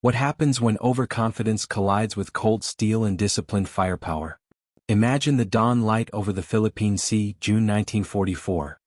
What happens when overconfidence collides with cold steel and disciplined firepower? Imagine the dawn light over the Philippine Sea, June 1944.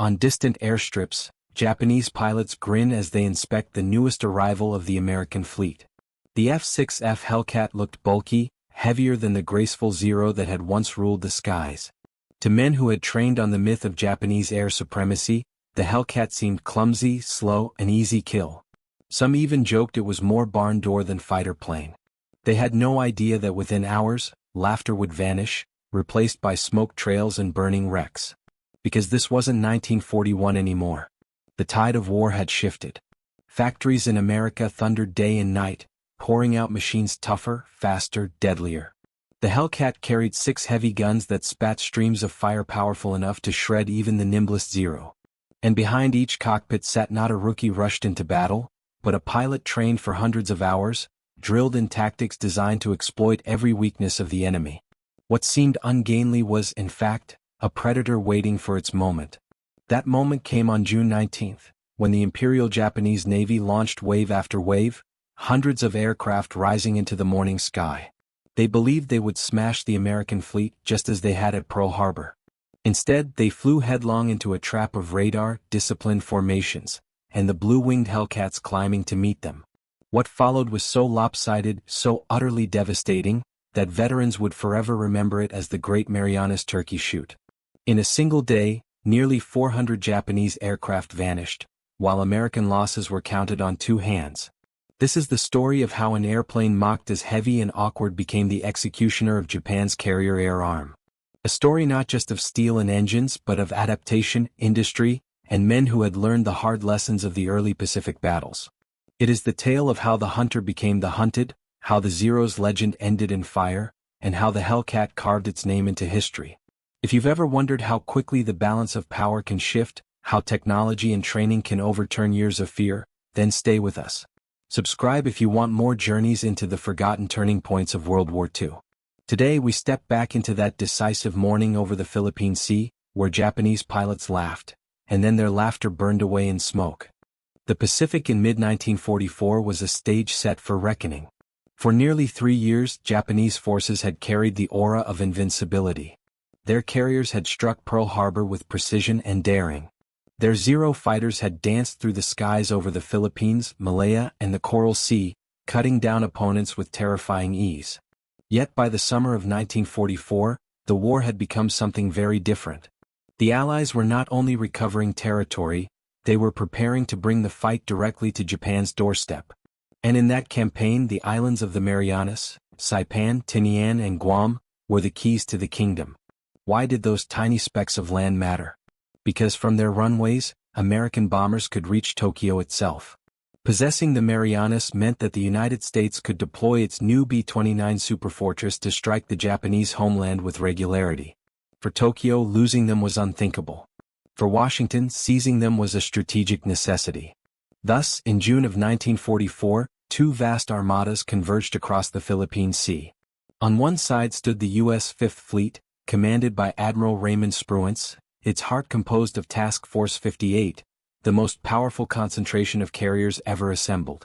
On distant airstrips, Japanese pilots grin as they inspect the newest arrival of the American fleet. The F6F Hellcat looked bulky, heavier than the graceful Zero that had once ruled the skies. To men who had trained on the myth of Japanese air supremacy, the Hellcat seemed clumsy, slow, an easy kill. Some even joked it was more barn door than fighter plane. They had no idea that within hours, laughter would vanish, replaced by smoke trails and burning wrecks. Because this wasn't 1941 anymore. The tide of war had shifted. Factories in America thundered day and night, pouring out machines tougher, faster, deadlier. The Hellcat carried 6 heavy guns that spat streams of fire powerful enough to shred even the nimblest Zero. And behind each cockpit sat not a rookie rushed into battle, but a pilot trained for hundreds of hours, drilled in tactics designed to exploit every weakness of the enemy. What seemed ungainly was, in fact, a predator waiting for its moment. That moment came on June 19th, when the Imperial Japanese Navy launched wave after wave, hundreds of aircraft rising into the morning sky. They believed they would smash the American fleet just as they had at Pearl Harbor. Instead, they flew headlong into a trap of radar, disciplined formations, and the blue-winged Hellcats climbing to meet them. What followed was so lopsided, so utterly devastating, that veterans would forever remember it as the Great Marianas Turkey Shoot. In a single day, nearly 400 Japanese aircraft vanished, while American losses were counted on 2 hands. This is the story of how an airplane mocked as heavy and awkward became the executioner of Japan's carrier air arm. A story not just of steel and engines but of adaptation, industry, and men who had learned the hard lessons of the early Pacific battles. It is the tale of how the hunter became the hunted, how the Zero's legend ended in fire, and how the Hellcat carved its name into history. If you've ever wondered how quickly the balance of power can shift, how technology and training can overturn years of fear, then stay with us. Subscribe if you want more journeys into the forgotten turning points of World War II. Today we step back into that decisive morning over the Philippine Sea, where Japanese pilots laughed, and then their laughter burned away in smoke. The Pacific in mid-1944 was a stage set for reckoning. For nearly 3 years, Japanese forces had carried the aura of invincibility. Their carriers had struck Pearl Harbor with precision and daring. Their Zero fighters had danced through the skies over the Philippines, Malaya, and the Coral Sea, cutting down opponents with terrifying ease. Yet by the summer of 1944, the war had become something very different. The Allies were not only recovering territory, they were preparing to bring the fight directly to Japan's doorstep. And in that campaign, the islands of the Marianas, Saipan, Tinian, and Guam, were the keys to the kingdom. Why did those tiny specks of land matter? Because from their runways, American bombers could reach Tokyo itself. Possessing the Marianas meant that the United States could deploy its new B-29 superfortress to strike the Japanese homeland with regularity. For Tokyo, losing them was unthinkable. For Washington, seizing them was a strategic necessity. Thus, in June of 1944, 2 vast armadas converged across the Philippine Sea. On one side stood the U.S. Fifth Fleet, commanded by Admiral Raymond Spruance, its heart composed of Task Force 58, the most powerful concentration of carriers ever assembled.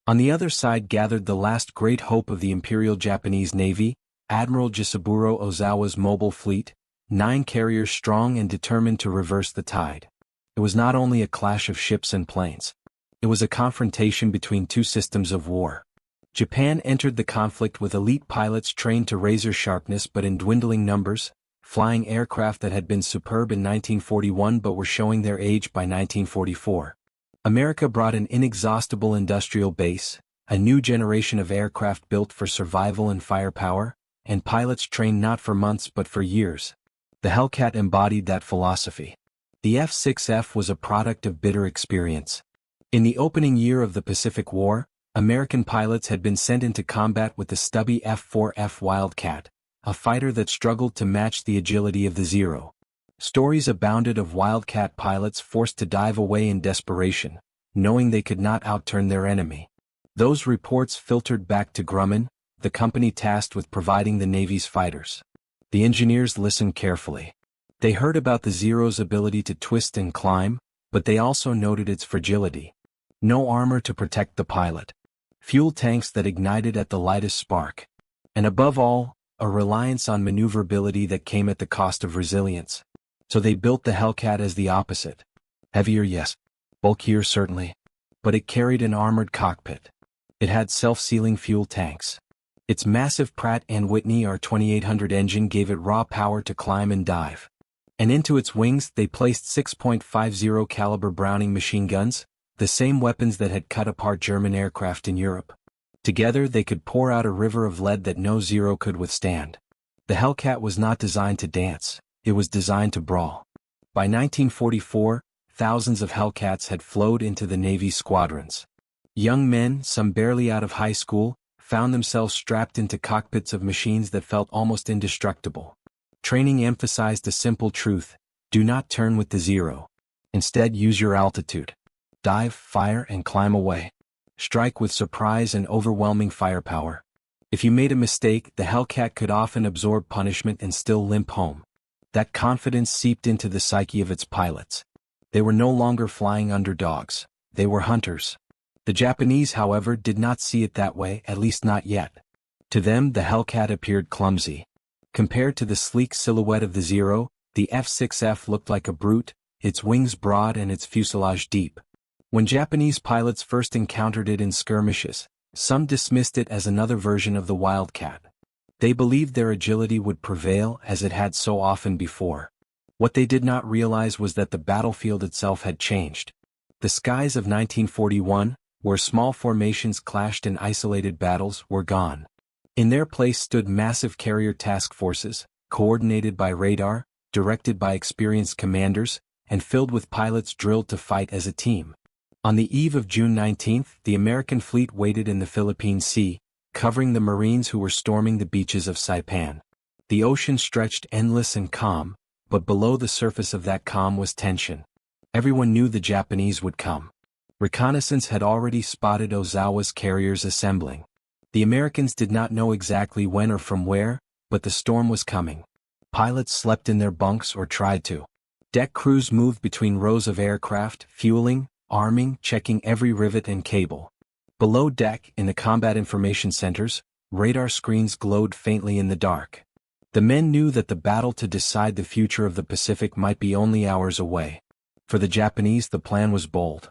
On the other side gathered the last great hope of the Imperial Japanese Navy, Admiral Jisaburo Ozawa's mobile fleet, 9 carriers strong and determined to reverse the tide. It was not only a clash of ships and planes. It was a confrontation between 2 systems of war. Japan entered the conflict with elite pilots trained to razor sharpness but in dwindling numbers, flying aircraft that had been superb in 1941 but were showing their age by 1944. America brought an inexhaustible industrial base, a new generation of aircraft built for survival and firepower, and pilots trained not for months but for years. The Hellcat embodied that philosophy. The F6F was a product of bitter experience. In the opening year of the Pacific War, American pilots had been sent into combat with the stubby F4F Wildcat, a fighter that struggled to match the agility of the Zero. Stories abounded of Wildcat pilots forced to dive away in desperation, knowing they could not outturn their enemy. Those reports filtered back to Grumman, the company tasked with providing the Navy's fighters. The engineers listened carefully. They heard about the Zero's ability to twist and climb, but they also noted its fragility. No armor to protect the pilot. fuel tanks that ignited at the lightest spark. And above all, a reliance on maneuverability that came at the cost of resilience. So they built the Hellcat as the opposite. Heavier, yes. Bulkier, certainly. But it carried an armored cockpit. It had self-sealing fuel tanks. Its massive Pratt & Whitney R2800 engine gave it raw power to climb and dive. And into its wings they placed 6.50 caliber Browning machine guns, the same weapons that had cut apart German aircraft in Europe. Together they could pour out a river of lead that no Zero could withstand. The Hellcat was not designed to dance, it was designed to brawl. By 1944, thousands of Hellcats had flowed into the Navy's squadrons. Young men, some barely out of high school, found themselves strapped into cockpits of machines that felt almost indestructible. Training emphasized a simple truth: do not turn with the Zero. Instead, use your altitude. Dive, fire, and climb away. Strike with surprise and overwhelming firepower. If you made a mistake, the Hellcat could often absorb punishment and still limp home. That confidence seeped into the psyche of its pilots. They were no longer flying underdogs. They were hunters. The Japanese, however, did not see it that way, at least not yet. To them, the Hellcat appeared clumsy. Compared to the sleek silhouette of the Zero, the F6F looked like a brute, its wings broad and its fuselage deep. When Japanese pilots first encountered it in skirmishes, some dismissed it as another version of the Wildcat. They believed their agility would prevail as it had so often before. What they did not realize was that the battlefield itself had changed. The skies of 1941, where small formations clashed in isolated battles, were gone. In their place stood massive carrier task forces, coordinated by radar, directed by experienced commanders, and filled with pilots drilled to fight as a team. On the eve of June 19, the American fleet waited in the Philippine Sea, covering the Marines who were storming the beaches of Saipan. The ocean stretched endless and calm, but below the surface of that calm was tension. Everyone knew the Japanese would come. Reconnaissance had already spotted Ozawa's carriers assembling. The Americans did not know exactly when or from where, but the storm was coming. Pilots slept in their bunks or tried to. Deck crews moved between rows of aircraft, fueling, arming, checking every rivet and cable. Below deck, in the combat information centers, radar screens glowed faintly in the dark. The men knew that the battle to decide the future of the Pacific might be only hours away. For the Japanese, the plan was bold.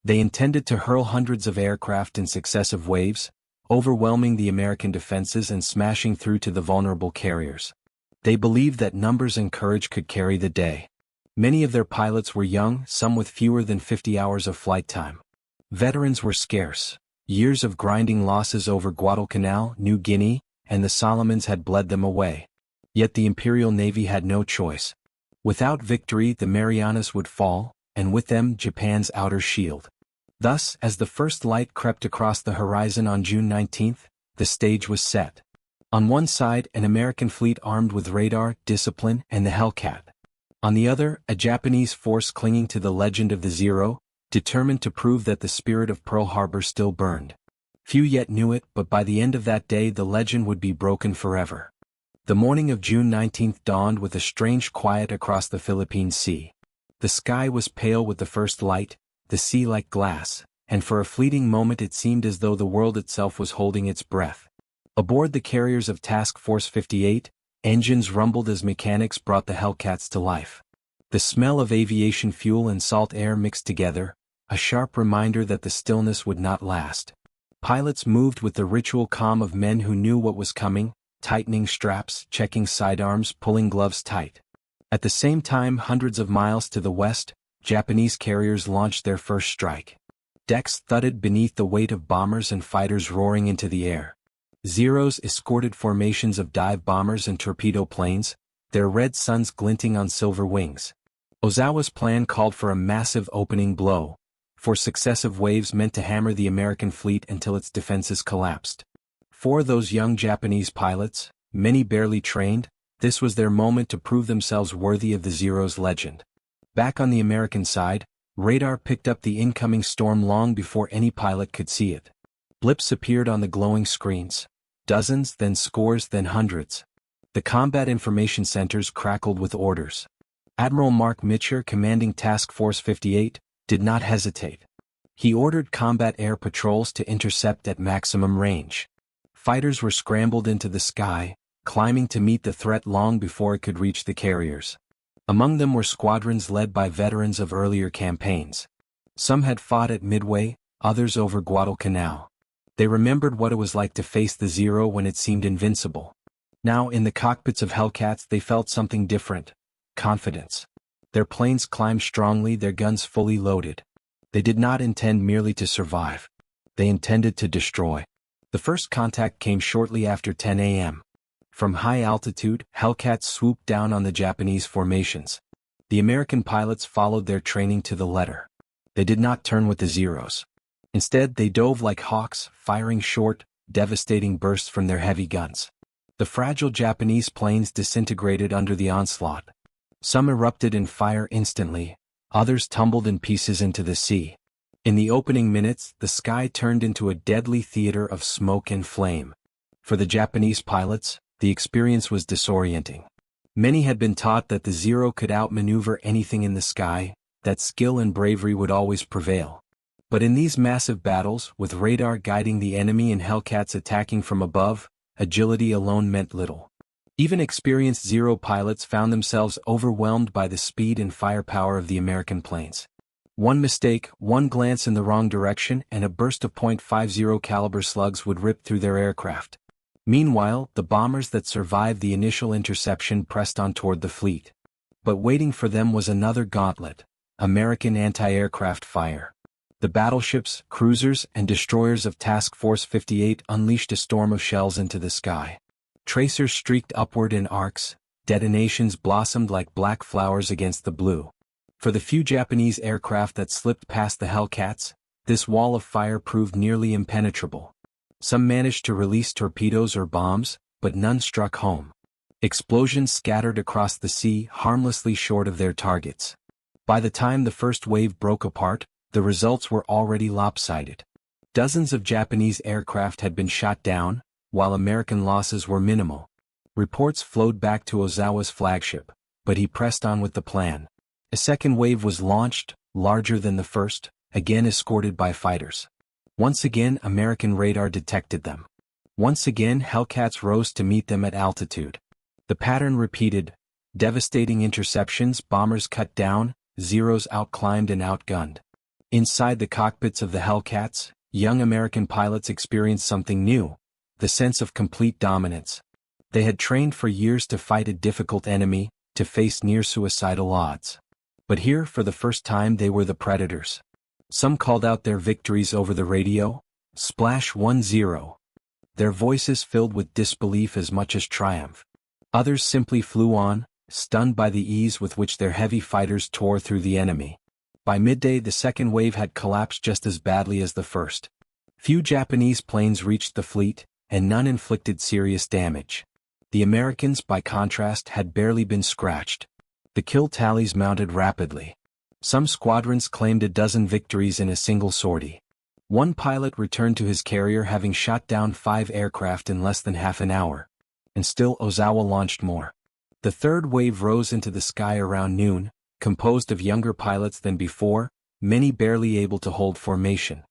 They intended to hurl hundreds of aircraft in successive waves, overwhelming the American defenses and smashing through to the vulnerable carriers. They believed that numbers and courage could carry the day. Many of their pilots were young, some with fewer than 50 hours of flight time. Veterans were scarce. Years of grinding losses over Guadalcanal, New Guinea, and the Solomons had bled them away. Yet the Imperial Navy had no choice. Without victory, the Marianas would fall, and with them Japan's outer shield. Thus, as the first light crept across the horizon on June 19, the stage was set. On one side, an American fleet armed with radar, discipline, and the Hellcat. On the other, a Japanese force clinging to the legend of the Zero, determined to prove that the spirit of Pearl Harbor still burned. Few yet knew it, but by the end of that day the legend would be broken forever. The morning of June 19 dawned with a strange quiet across the Philippine Sea. The sky was pale with the first light, the sea like glass, and for a fleeting moment it seemed as though the world itself was holding its breath. Aboard the carriers of Task Force 58, engines rumbled as mechanics brought the Hellcats to life. The smell of aviation fuel and salt air mixed together, a sharp reminder that the stillness would not last. Pilots moved with the ritual calm of men who knew what was coming, tightening straps, checking sidearms, pulling gloves tight. At the same time, hundreds of miles to the west, Japanese carriers launched their first strike. Decks thudded beneath the weight of bombers and fighters roaring into the air. Zeros escorted formations of dive bombers and torpedo planes, their red suns glinting on silver wings. Ozawa's plan called for a massive opening blow, for successive waves meant to hammer the American fleet until its defenses collapsed. For those young Japanese pilots, many barely trained, this was their moment to prove themselves worthy of the Zero's legend. Back on the American side, radar picked up the incoming storm long before any pilot could see it. Blips appeared on the glowing screens. Dozens, then scores, then hundreds. The combat information centers crackled with orders. Admiral Mark Mitcher, commanding Task Force 58, did not hesitate. He ordered combat air patrols to intercept at maximum range. Fighters were scrambled into the sky, climbing to meet the threat long before it could reach the carriers. Among them were squadrons led by veterans of earlier campaigns. Some had fought at Midway, others over Guadalcanal. They remembered what it was like to face the Zero when it seemed invincible. Now in the cockpits of Hellcats they felt something different: confidence. Their planes climbed strongly, their guns fully loaded. They did not intend merely to survive. They intended to destroy. The first contact came shortly after 10 a.m. From high altitude, Hellcats swooped down on the Japanese formations. The American pilots followed their training to the letter. They did not turn with the Zeros. Instead, they dove like hawks, firing short, devastating bursts from their heavy guns. The fragile Japanese planes disintegrated under the onslaught. Some erupted in fire instantly, others tumbled in pieces into the sea. In the opening minutes, the sky turned into a deadly theater of smoke and flame. For the Japanese pilots, the experience was disorienting. Many had been taught that the Zero could outmaneuver anything in the sky, that skill and bravery would always prevail. But in these massive battles, with radar guiding the enemy and Hellcats attacking from above, agility alone meant little. Even experienced Zero pilots found themselves overwhelmed by the speed and firepower of the American planes. One mistake, one glance in the wrong direction, and a burst of .50 caliber slugs would rip through their aircraft. Meanwhile, the bombers that survived the initial interception pressed on toward the fleet. But waiting for them was another gauntlet: American anti-aircraft fire. The battleships, cruisers, and destroyers of Task Force 58 unleashed a storm of shells into the sky. Tracers streaked upward in arcs, detonations blossomed like black flowers against the blue. For the few Japanese aircraft that slipped past the Hellcats, this wall of fire proved nearly impenetrable. Some managed to release torpedoes or bombs, but none struck home. Explosions scattered across the sea, harmlessly short of their targets. By the time the first wave broke apart, the results were already lopsided. Dozens of Japanese aircraft had been shot down, while American losses were minimal. Reports flowed back to Ozawa's flagship, but he pressed on with the plan. A second wave was launched, larger than the first, again escorted by fighters. Once again American radar detected them. Once again Hellcats rose to meet them at altitude. The pattern repeated: devastating interceptions, bombers cut down, Zeros outclimbed and outgunned. Inside the cockpits of the Hellcats, young American pilots experienced something new: the sense of complete dominance. They had trained for years to fight a difficult enemy, to face near-suicidal odds. But here, for the first time, they were the predators. Some called out their victories over the radio: "Splash 1-0." Their voices filled with disbelief as much as triumph. Others simply flew on, stunned by the ease with which their heavy fighters tore through the enemy. By midday the second wave had collapsed just as badly as the first. Few Japanese planes reached the fleet, and none inflicted serious damage. The Americans, by contrast, had barely been scratched. The kill tallies mounted rapidly. Some squadrons claimed a dozen victories in a single sortie. One pilot returned to his carrier having shot down 5 aircraft in less than half an hour. And still Ozawa launched more. The third wave rose into the sky around noon, composed of younger pilots than before, many barely able to hold formation.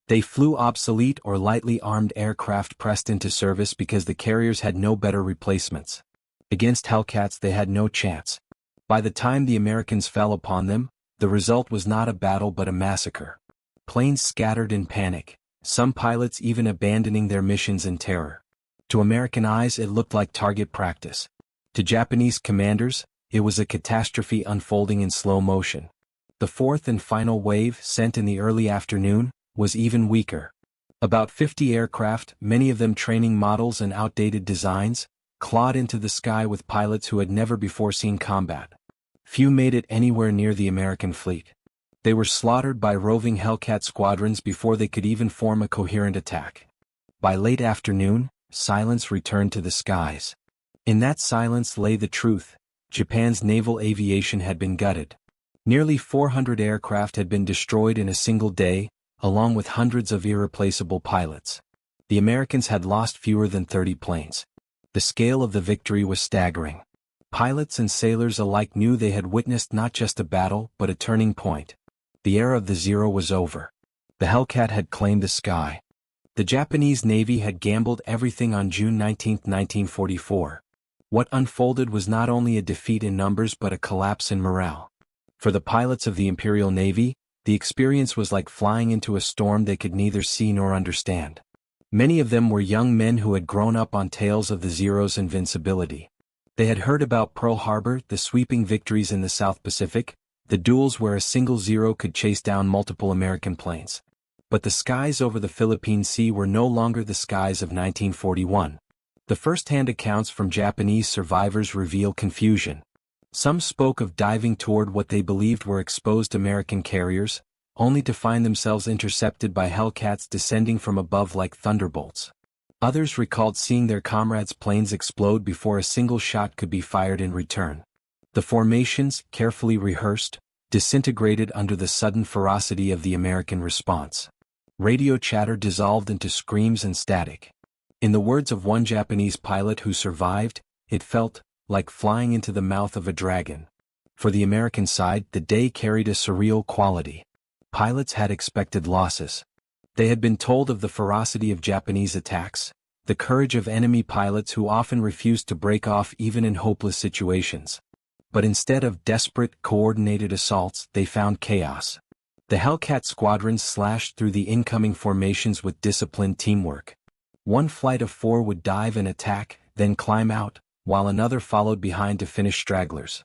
They flew obsolete or lightly armed aircraft pressed into service because the carriers had no better replacements. Against Hellcats they had no chance. By the time the Americans fell upon them, the result was not a battle but a massacre. Planes scattered in panic, some pilots even abandoning their missions in terror. To American eyes it looked like target practice. To Japanese commanders, it was a catastrophe unfolding in slow motion. The fourth and final wave, sent in the early afternoon, was even weaker. About 50 aircraft, many of them training models and outdated designs, clawed into the sky with pilots who had never before seen combat. Few made it anywhere near the American fleet. They were slaughtered by roving Hellcat squadrons before they could even form a coherent attack. By late afternoon, silence returned to the skies. In that silence lay the truth: Japan's naval aviation had been gutted. Nearly 400 aircraft had been destroyed in a single day, along with hundreds of irreplaceable pilots. The Americans had lost fewer than 30 planes. The scale of the victory was staggering. Pilots and sailors alike knew they had witnessed not just a battle but a turning point. The era of the Zero was over. The Hellcat had claimed the sky. The Japanese Navy had gambled everything on June 19, 1944. What unfolded was not only a defeat in numbers but a collapse in morale. For the pilots of the Imperial Navy, the experience was like flying into a storm they could neither see nor understand. Many of them were young men who had grown up on tales of the Zero's invincibility. They had heard about Pearl Harbor, the sweeping victories in the South Pacific, the duels where a single Zero could chase down multiple American planes. But the skies over the Philippine Sea were no longer the skies of 1941. The first-hand accounts from Japanese survivors reveal confusion. Some spoke of diving toward what they believed were exposed American carriers, only to find themselves intercepted by Hellcats descending from above like thunderbolts. Others recalled seeing their comrades' planes explode before a single shot could be fired in return. The formations, carefully rehearsed, disintegrated under the sudden ferocity of the American response. Radio chatter dissolved into screams and static. In the words of one Japanese pilot who survived, it felt like flying into the mouth of a dragon. For the American side, the day carried a surreal quality. Pilots had expected losses. They had been told of the ferocity of Japanese attacks, the courage of enemy pilots who often refused to break off even in hopeless situations. But instead of desperate, coordinated assaults, they found chaos. The Hellcat squadrons slashed through the incoming formations with disciplined teamwork. One flight of 4 would dive and attack, then climb out, while another followed behind to finish stragglers.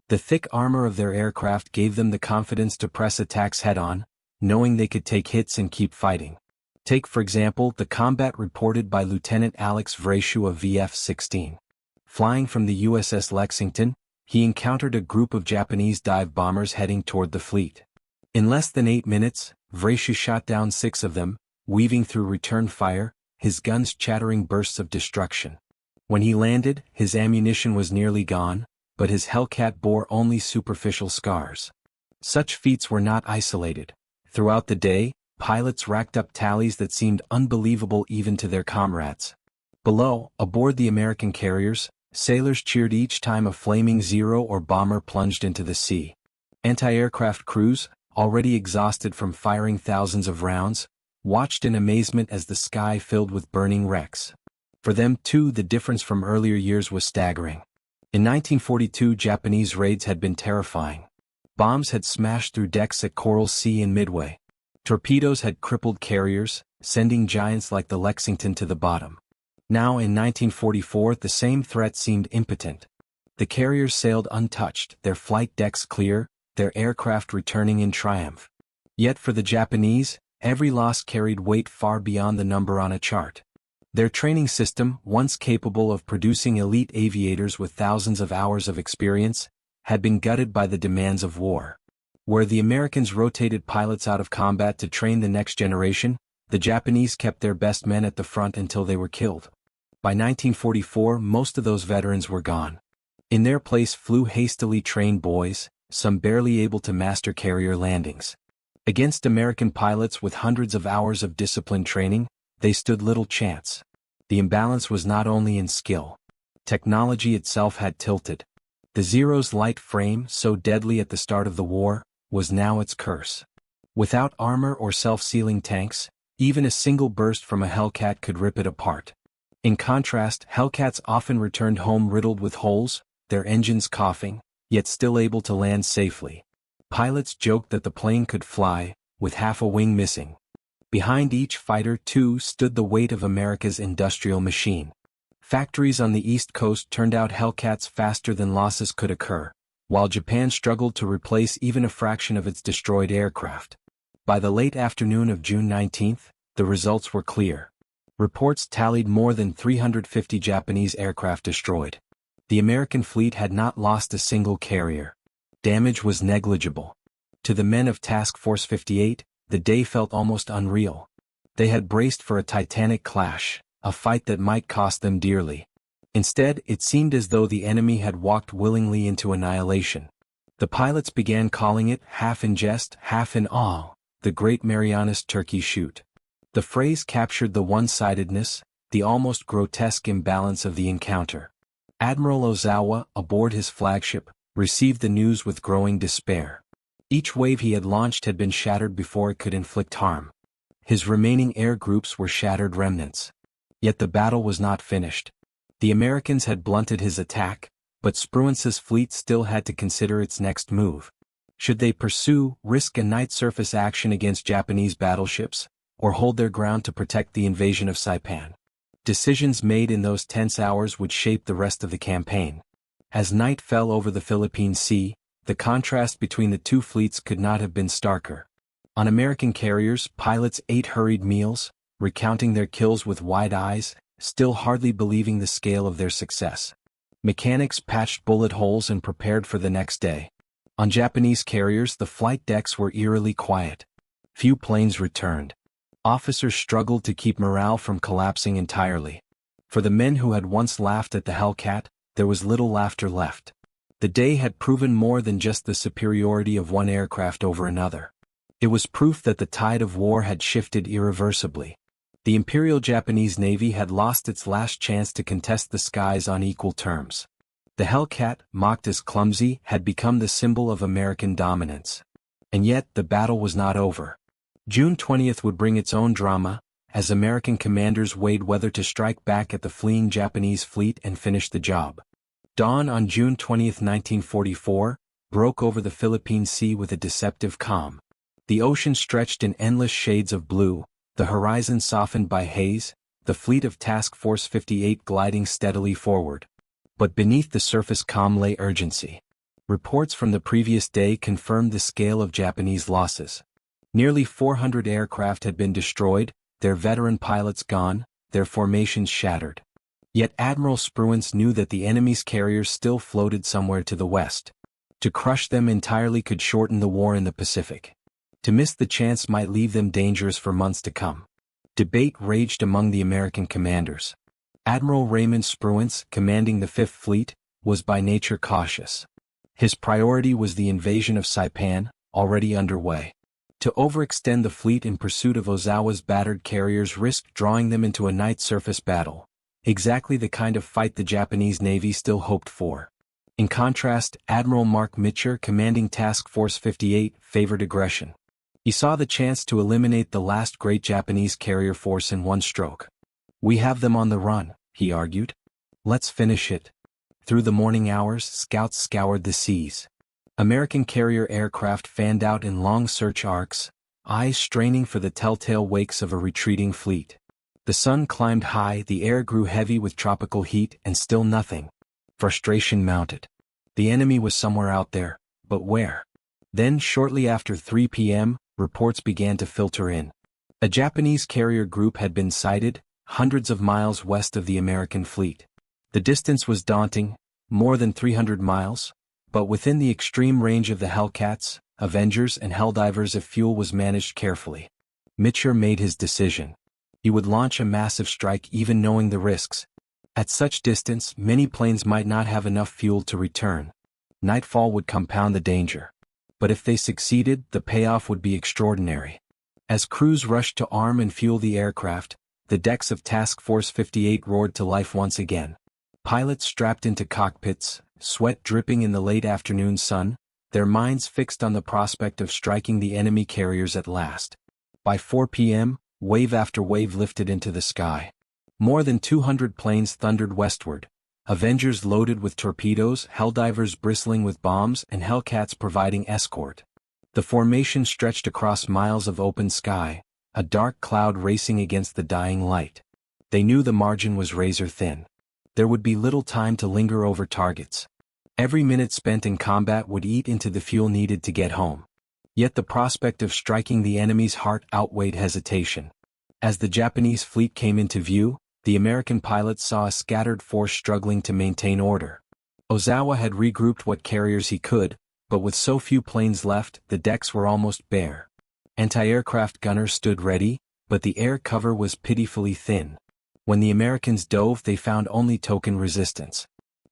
The thick armor of their aircraft gave them the confidence to press attacks head-on, knowing they could take hits and keep fighting. Take for example the combat reported by Lieutenant Alex Vrashu of VF-16. Flying from the USS Lexington, he encountered a group of Japanese dive bombers heading toward the fleet. In less than 8 minutes, Vrashu shot down 6 of them, weaving through return fire, his guns chattering bursts of destruction. When he landed, his ammunition was nearly gone, but his Hellcat bore only superficial scars. Such feats were not isolated. Throughout the day, pilots racked up tallies that seemed unbelievable even to their comrades. Below, aboard the American carriers, sailors cheered each time a flaming Zero or bomber plunged into the sea. Anti-aircraft crews, already exhausted from firing thousands of rounds, watched in amazement as the sky filled with burning wrecks. For them too, the difference from earlier years was staggering. In 1942, Japanese raids had been terrifying. Bombs had smashed through decks at Coral Sea and Midway. Torpedoes had crippled carriers, sending giants like the Lexington to the bottom. Now in 1944, the same threat seemed impotent. The carriers sailed untouched, their flight decks clear, their aircraft returning in triumph. Yet for the Japanese, every loss carried weight far beyond the number on a chart. Their training system, once capable of producing elite aviators with thousands of hours of experience, had been gutted by the demands of war. Where the Americans rotated pilots out of combat to train the next generation, the Japanese kept their best men at the front until they were killed. By 1944, most of those veterans were gone. In their place flew hastily trained boys, some barely able to master carrier landings. Against American pilots with hundreds of hours of disciplined training, they stood little chance. The imbalance was not only in skill. Technology itself had tilted. The Zero's light frame, so deadly at the start of the war, was now its curse. Without armor or self-sealing tanks, even a single burst from a Hellcat could rip it apart. In contrast, Hellcats often returned home riddled with holes, their engines coughing, yet still able to land safely. Pilots joked that the plane could fly, with half a wing missing. Behind each fighter, too, stood the weight of America's industrial machine. Factories on the East Coast turned out Hellcats faster than losses could occur, while Japan struggled to replace even a fraction of its destroyed aircraft. By the late afternoon of June 19, the results were clear. Reports tallied more than 350 Japanese aircraft destroyed. The American fleet had not lost a single carrier. Damage was negligible. To the men of Task Force 58, the day felt almost unreal. They had braced for a titanic clash, a fight that might cost them dearly. Instead, it seemed as though the enemy had walked willingly into annihilation. The pilots began calling it, half in jest, half in awe, the Great Marianas Turkey Shoot. The phrase captured the one-sidedness, the almost grotesque imbalance of the encounter. Admiral Ozawa, aboard his flagship, received the news with growing despair. Each wave he had launched had been shattered before it could inflict harm. His remaining air groups were shattered remnants. Yet the battle was not finished. The Americans had blunted his attack, but Spruance's fleet still had to consider its next move. Should they pursue, risk a night surface action against Japanese battleships, or hold their ground to protect the invasion of Saipan? Decisions made in those tense hours would shape the rest of the campaign. As night fell over the Philippine Sea, the contrast between the two fleets could not have been starker. On American carriers, pilots ate hurried meals, recounting their kills with wide eyes, still hardly believing the scale of their success. Mechanics patched bullet holes and prepared for the next day. On Japanese carriers, the flight decks were eerily quiet. Few planes returned. Officers struggled to keep morale from collapsing entirely. For the men who had once laughed at the Hellcat, there was little laughter left. The day had proven more than just the superiority of one aircraft over another. It was proof that the tide of war had shifted irreversibly. The Imperial Japanese Navy had lost its last chance to contest the skies on equal terms. The Hellcat, mocked as clumsy, had become the symbol of American dominance. And yet, the battle was not over. June 20th would bring its own drama, as American commanders weighed whether to strike back at the fleeing Japanese fleet and finish the job. Dawn on June 20, 1944, broke over the Philippine Sea with a deceptive calm. The ocean stretched in endless shades of blue, the horizon softened by haze, the fleet of Task Force 58 gliding steadily forward. But beneath the surface calm lay urgency. Reports from the previous day confirmed the scale of Japanese losses. Nearly 400 aircraft had been destroyed, their veteran pilots gone, their formations shattered. Yet Admiral Spruance knew that the enemy's carriers still floated somewhere to the west. To crush them entirely could shorten the war in the Pacific. To miss the chance might leave them dangerous for months to come. Debate raged among the American commanders. Admiral Raymond Spruance, commanding the Fifth Fleet, was by nature cautious. His priority was the invasion of Saipan, already underway. To overextend the fleet in pursuit of Ozawa's battered carriers risked drawing them into a night surface battle, exactly the kind of fight the Japanese Navy still hoped for. In contrast, Admiral Mark Mitcher, commanding Task Force 58, favored aggression. He saw the chance to eliminate the last great Japanese carrier force in one stroke. "We have them on the run," he argued. "Let's finish it." Through the morning hours, scouts scoured the seas. American carrier aircraft fanned out in long search arcs, eyes straining for the telltale wakes of a retreating fleet. The sun climbed high, the air grew heavy with tropical heat, and still nothing. Frustration mounted. The enemy was somewhere out there, but where? Then, shortly after 3 p.m., reports began to filter in. A Japanese carrier group had been sighted, hundreds of miles west of the American fleet. The distance was daunting, more than 300 miles, but within the extreme range of the Hellcats, Avengers and Helldivers if fuel was managed carefully. Mitcher made his decision. He would launch a massive strike even knowing the risks. At such distance, many planes might not have enough fuel to return. Nightfall would compound the danger. But if they succeeded, the payoff would be extraordinary. As crews rushed to arm and fuel the aircraft, the decks of Task Force 58 roared to life once again. Pilots strapped into cockpits, sweat dripping in the late afternoon sun, their minds fixed on the prospect of striking the enemy carriers at last. By 4 p.m., wave after wave lifted into the sky. More than 200 planes thundered westward, Avengers loaded with torpedoes, Helldivers bristling with bombs, and Hellcats providing escort. The formation stretched across miles of open sky, a dark cloud racing against the dying light. They knew the margin was razor thin. There would be little time to linger over targets. Every minute spent in combat would eat into the fuel needed to get home. Yet the prospect of striking the enemy's heart outweighed hesitation. As the Japanese fleet came into view, the American pilots saw a scattered force struggling to maintain order. Ozawa had regrouped what carriers he could, but with so few planes left, the decks were almost bare. Anti-aircraft gunners stood ready, but the air cover was pitifully thin. When the Americans dove, they found only token resistance.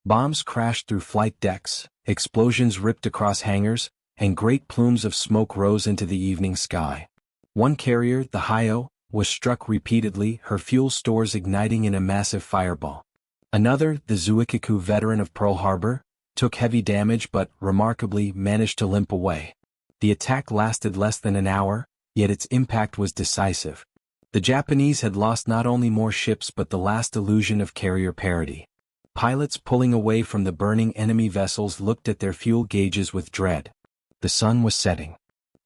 Bombs crashed through flight decks, explosions ripped across hangars, and great plumes of smoke rose into the evening sky. One carrier, the Hayo, was struck repeatedly, her fuel stores igniting in a massive fireball. Another, the Zuikaku, veteran of Pearl Harbor, took heavy damage but, remarkably, managed to limp away. The attack lasted less than an hour, yet its impact was decisive. The Japanese had lost not only more ships but the last illusion of carrier parity. Pilots pulling away from the burning enemy vessels looked at their fuel gauges with dread. The sun was setting.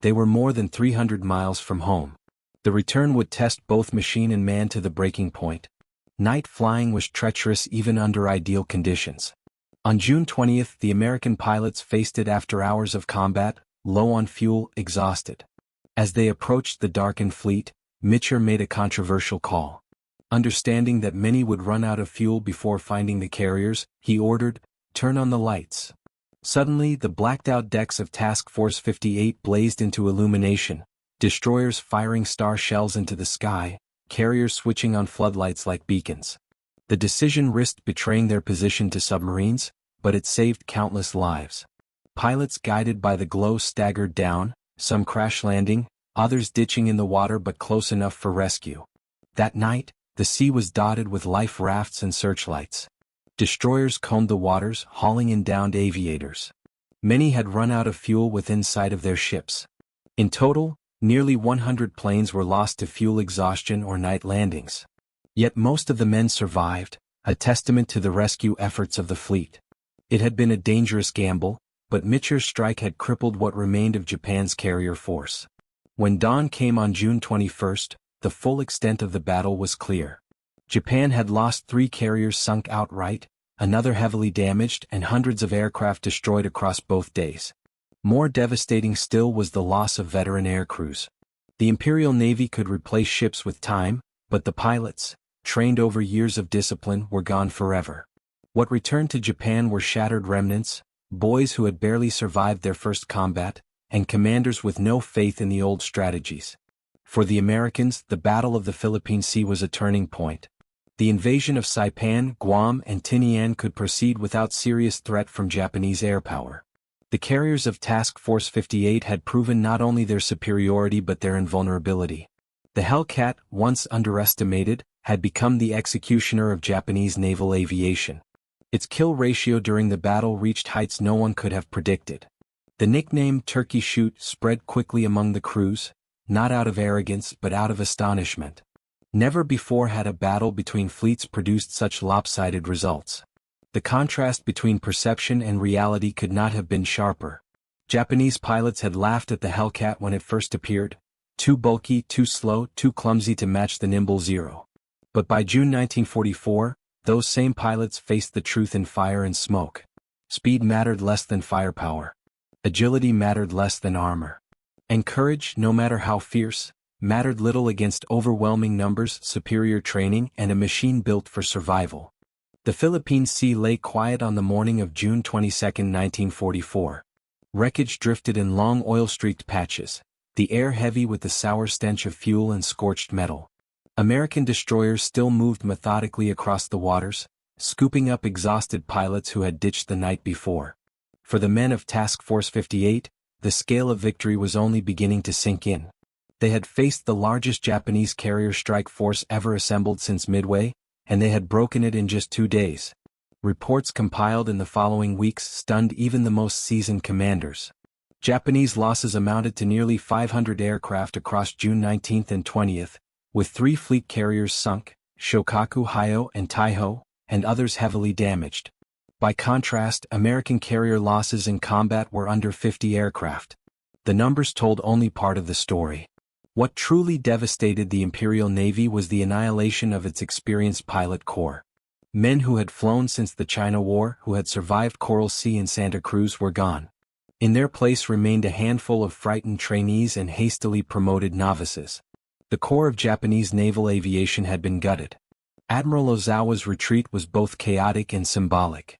They were more than 300 miles from home. The return would test both machine and man to the breaking point. Night flying was treacherous even under ideal conditions. On June 20th, the American pilots faced it after hours of combat, low on fuel, exhausted. As they approached the darkened fleet, Mitchell made a controversial call. Understanding that many would run out of fuel before finding the carriers, he ordered, "Turn on the lights." Suddenly, the blacked-out decks of Task Force 58 blazed into illumination, destroyers firing star shells into the sky, carriers switching on floodlights like beacons. The decision risked betraying their position to submarines, but it saved countless lives. Pilots guided by the glow staggered down, some crash landing, others ditching in the water but close enough for rescue. That night, the sea was dotted with life rafts and searchlights. Destroyers combed the waters, hauling in downed aviators. Many had run out of fuel within sight of their ships. In total, nearly 100 planes were lost to fuel exhaustion or night landings. Yet most of the men survived, a testament to the rescue efforts of the fleet. It had been a dangerous gamble, but Mitchell's strike had crippled what remained of Japan's carrier force. When dawn came on June 21st, the full extent of the battle was clear. Japan had lost 3 carriers sunk outright, another heavily damaged, and hundreds of aircraft destroyed across both days. More devastating still was the loss of veteran air crews. The Imperial Navy could replace ships with time, but the pilots, trained over years of discipline, were gone forever. What returned to Japan were shattered remnants, boys who had barely survived their first combat, and commanders with no faith in the old strategies. For the Americans, the Battle of the Philippine Sea was a turning point. The invasion of Saipan, Guam, and Tinian could proceed without serious threat from Japanese air power. The carriers of Task Force 58 had proven not only their superiority but their invulnerability. The Hellcat, once underestimated, had become the executioner of Japanese naval aviation. Its kill ratio during the battle reached heights no one could have predicted. The nickname Turkey Shoot spread quickly among the crews, not out of arrogance but out of astonishment. Never before had a battle between fleets produced such lopsided results. The contrast between perception and reality could not have been sharper. Japanese pilots had laughed at the Hellcat when it first appeared, too bulky, too slow, too clumsy to match the nimble Zero. But by June 1944, those same pilots faced the truth in fire and smoke. Speed mattered less than firepower. Agility mattered less than armor. And courage, no matter how fierce, mattered little against overwhelming numbers, superior training, and a machine built for survival. The Philippine Sea lay quiet on the morning of June 22, 1944. Wreckage drifted in long oil-streaked patches, the air heavy with the sour stench of fuel and scorched metal. American destroyers still moved methodically across the waters, scooping up exhausted pilots who had ditched the night before. For the men of Task Force 58, the scale of victory was only beginning to sink in. They had faced the largest Japanese carrier strike force ever assembled since Midway, and they had broken it in just 2 days. Reports compiled in the following weeks stunned even the most seasoned commanders. Japanese losses amounted to nearly 500 aircraft across June 19 and 20, with 3 fleet carriers sunk, Shokaku, Hyo, and Taiho, and others heavily damaged. By contrast, American carrier losses in combat were under 50 aircraft. The numbers told only part of the story. What truly devastated the Imperial Navy was the annihilation of its experienced pilot corps. Men who had flown since the China War, who had survived Coral Sea and Santa Cruz, were gone. In their place remained a handful of frightened trainees and hastily promoted novices. The core of Japanese naval aviation had been gutted. Admiral Ozawa's retreat was both chaotic and symbolic.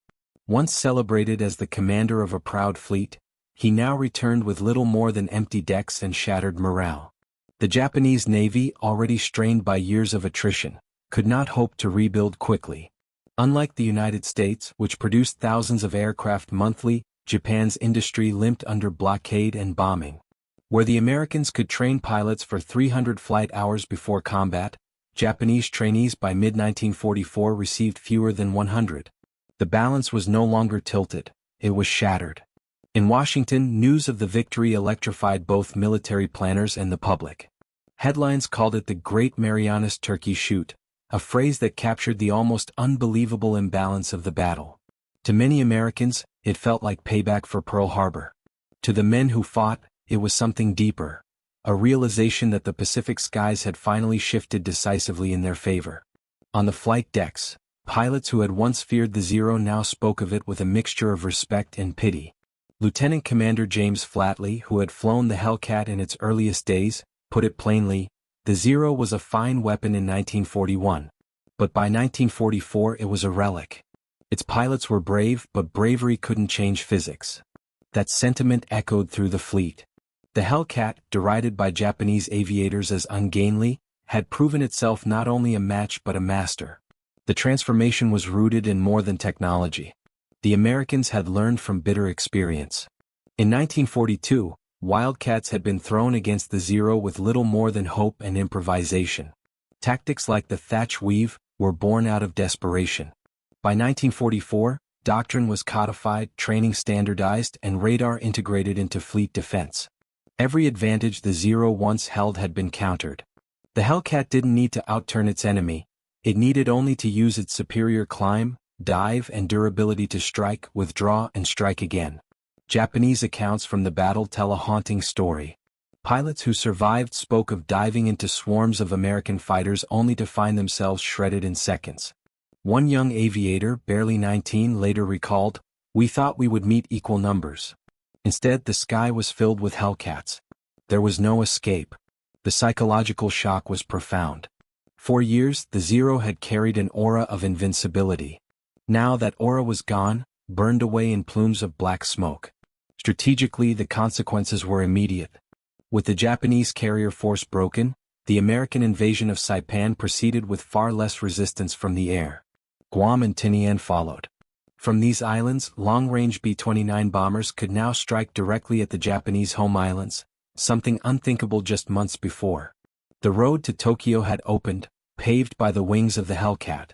Once celebrated as the commander of a proud fleet, he now returned with little more than empty decks and shattered morale. The Japanese Navy, already strained by years of attrition, could not hope to rebuild quickly. Unlike the United States, which produced thousands of aircraft monthly, Japan's industry limped under blockade and bombing. Where the Americans could train pilots for 300 flight hours before combat, Japanese trainees by mid-1944 received fewer than 100. The balance was no longer tilted, it was shattered. In Washington, news of the victory electrified both military planners and the public. Headlines called it the Great Marianas Turkey Shoot, a phrase that captured the almost unbelievable imbalance of the battle. To many Americans, it felt like payback for Pearl Harbor. To the men who fought, it was something deeper, a realization that the Pacific skies had finally shifted decisively in their favor. On the flight decks, pilots who had once feared the Zero now spoke of it with a mixture of respect and pity. Lieutenant Commander James Flatley, who had flown the Hellcat in its earliest days, put it plainly, the Zero was a fine weapon in 1941. But by 1944 it was a relic. Its pilots were brave, but bravery couldn't change physics. That sentiment echoed through the fleet. The Hellcat, derided by Japanese aviators as ungainly, had proven itself not only a match but a master. The transformation was rooted in more than technology. The Americans had learned from bitter experience. In 1942, Wildcats had been thrown against the Zero with little more than hope and improvisation. Tactics like the thatch weave were born out of desperation. By 1944, doctrine was codified, training standardized, and radar integrated into fleet defense. Every advantage the Zero once held had been countered. The Hellcat didn't need to outturn its enemy, it needed only to use its superior climb, dive, and durability to strike, withdraw, and strike again. Japanese accounts from the battle tell a haunting story. Pilots who survived spoke of diving into swarms of American fighters only to find themselves shredded in seconds. One young aviator, barely 19, later recalled, "We thought we would meet equal numbers. Instead, the sky was filled with Hellcats. There was no escape." The psychological shock was profound. For years, the Zero had carried an aura of invincibility. Now that aura was gone, burned away in plumes of black smoke. Strategically, the consequences were immediate. With the Japanese carrier force broken, the American invasion of Saipan proceeded with far less resistance from the air. Guam and Tinian followed. From these islands, long-range B-29 bombers could now strike directly at the Japanese home islands, something unthinkable just months before. The road to Tokyo had opened, paved by the wings of the Hellcat.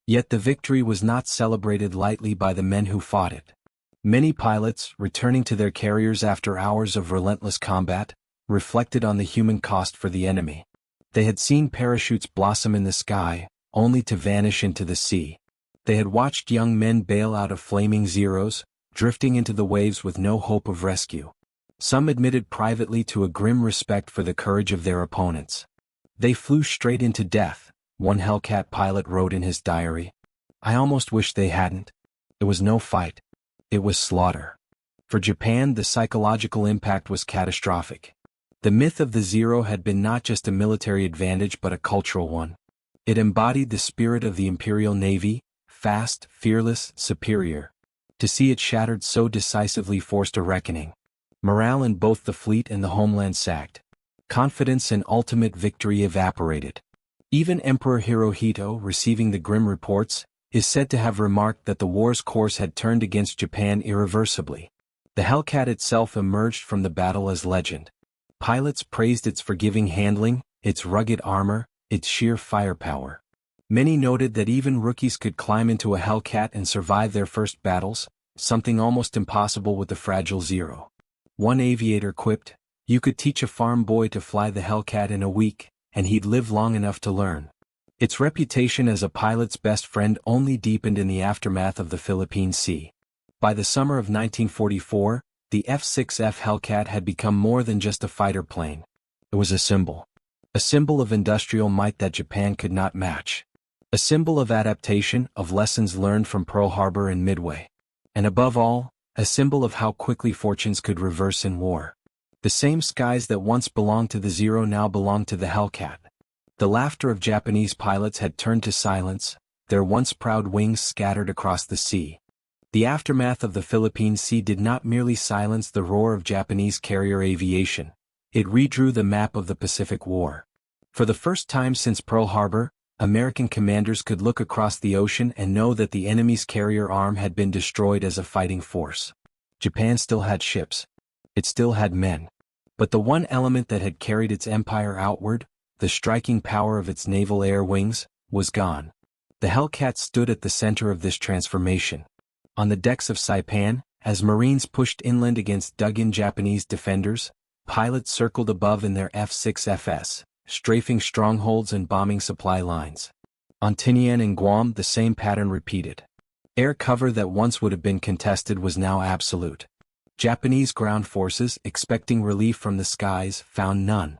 Yet the victory was not celebrated lightly by the men who fought it. Many pilots, returning to their carriers after hours of relentless combat, reflected on the human cost for the enemy. They had seen parachutes blossom in the sky, only to vanish into the sea. They had watched young men bail out of flaming Zeros, drifting into the waves with no hope of rescue. Some admitted privately to a grim respect for the courage of their opponents. "They flew straight into death," one Hellcat pilot wrote in his diary. "I almost wish they hadn't. It was no fight. It was slaughter." For Japan, the psychological impact was catastrophic. The myth of the Zero had been not just a military advantage but a cultural one. It embodied the spirit of the Imperial Navy, fast, fearless, superior. To see it shattered so decisively forced a reckoning. Morale in both the fleet and the homeland sagged. Confidence in ultimate victory evaporated. Even Emperor Hirohito, receiving the grim reports, is said to have remarked that the war's course had turned against Japan irreversibly. The Hellcat itself emerged from the battle as legend. Pilots praised its forgiving handling, its rugged armor, its sheer firepower. Many noted that even rookies could climb into a Hellcat and survive their first battles, something almost impossible with the fragile Zero. One aviator quipped, "You could teach a farm boy to fly the Hellcat in a week, and he'd live long enough to learn." Its reputation as a pilot's best friend only deepened in the aftermath of the Philippine Sea. By the summer of 1944, the F6F Hellcat had become more than just a fighter plane. It was a symbol. A symbol of industrial might that Japan could not match. A symbol of adaptation, of lessons learned from Pearl Harbor and Midway. And above all, a symbol of how quickly fortunes could reverse in war. The same skies that once belonged to the Zero now belonged to the Hellcat. The laughter of Japanese pilots had turned to silence, their once proud wings scattered across the sea. The aftermath of the Philippine Sea did not merely silence the roar of Japanese carrier aviation, it redrew the map of the Pacific War. For the first time since Pearl Harbor, American commanders could look across the ocean and know that the enemy's carrier arm had been destroyed as a fighting force. Japan still had ships. It still had men. But the one element that had carried its empire outward, the striking power of its naval air wings, was gone. The Hellcat stood at the center of this transformation. On the decks of Saipan, As Marines pushed inland against dug-in Japanese defenders, pilots circled above in their F6Fs, strafing strongholds and bombing supply lines. On Tinian and Guam, the same pattern repeated. Air cover that once would have been contested was now absolute. Japanese ground forces, expecting relief from the skies, found none.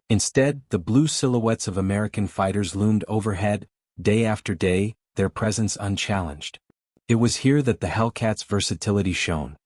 Instead, the blue silhouettes of American fighters loomed overhead, day after day, their presence unchallenged. It was here that the Hellcat's versatility shone.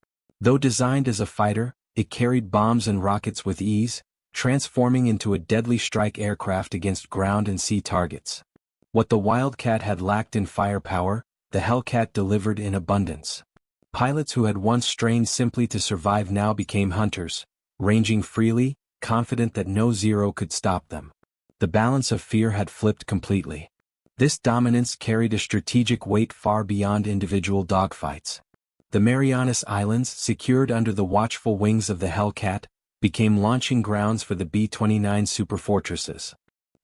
Though designed as a fighter, it carried bombs and rockets with ease, transforming into a deadly strike aircraft against ground and sea targets. What the Wildcat had lacked in firepower, the Hellcat delivered in abundance. Pilots who had once strained simply to survive now became hunters, ranging freely, confident that no Zero could stop them. The balance of fear had flipped completely. This dominance carried a strategic weight far beyond individual dogfights. The Marianas Islands, secured under the watchful wings of the Hellcat, became launching grounds for the B-29 superfortresses.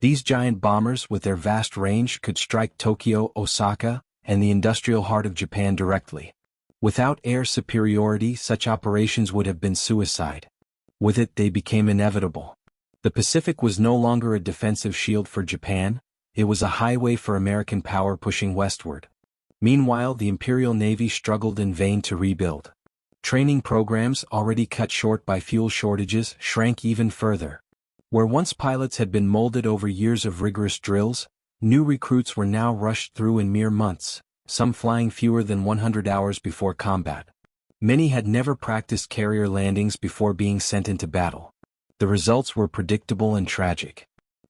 These giant bombers, with their vast range, could strike Tokyo, Osaka, and the industrial heart of Japan directly. Without air superiority, such operations would have been suicide. With it, they became inevitable. The Pacific was no longer a defensive shield for Japan, it was a highway for American power pushing westward. Meanwhile, the Imperial Navy struggled in vain to rebuild. Training programs, already cut short by fuel shortages, shrank even further. Where once pilots had been molded over years of rigorous drills, new recruits were now rushed through in mere months, some flying fewer than 100 hours before combat. Many had never practiced carrier landings before being sent into battle. The results were predictable and tragic.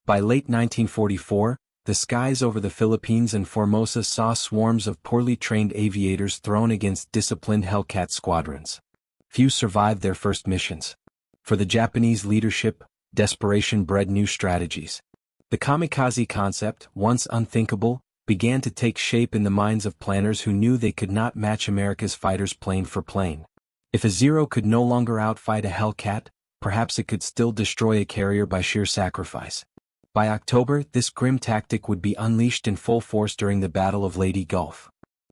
By late 1944, the skies over the Philippines and Formosa saw swarms of poorly trained aviators thrown against disciplined Hellcat squadrons. Few survived their first missions. For the Japanese leadership, desperation bred new strategies. The kamikaze concept, once unthinkable, began to take shape in the minds of planners who knew they could not match America's fighters plane for plane. If a Zero could no longer outfight a Hellcat, perhaps it could still destroy a carrier by sheer sacrifice. By October, this grim tactic would be unleashed in full force during the Battle of Leyte Gulf.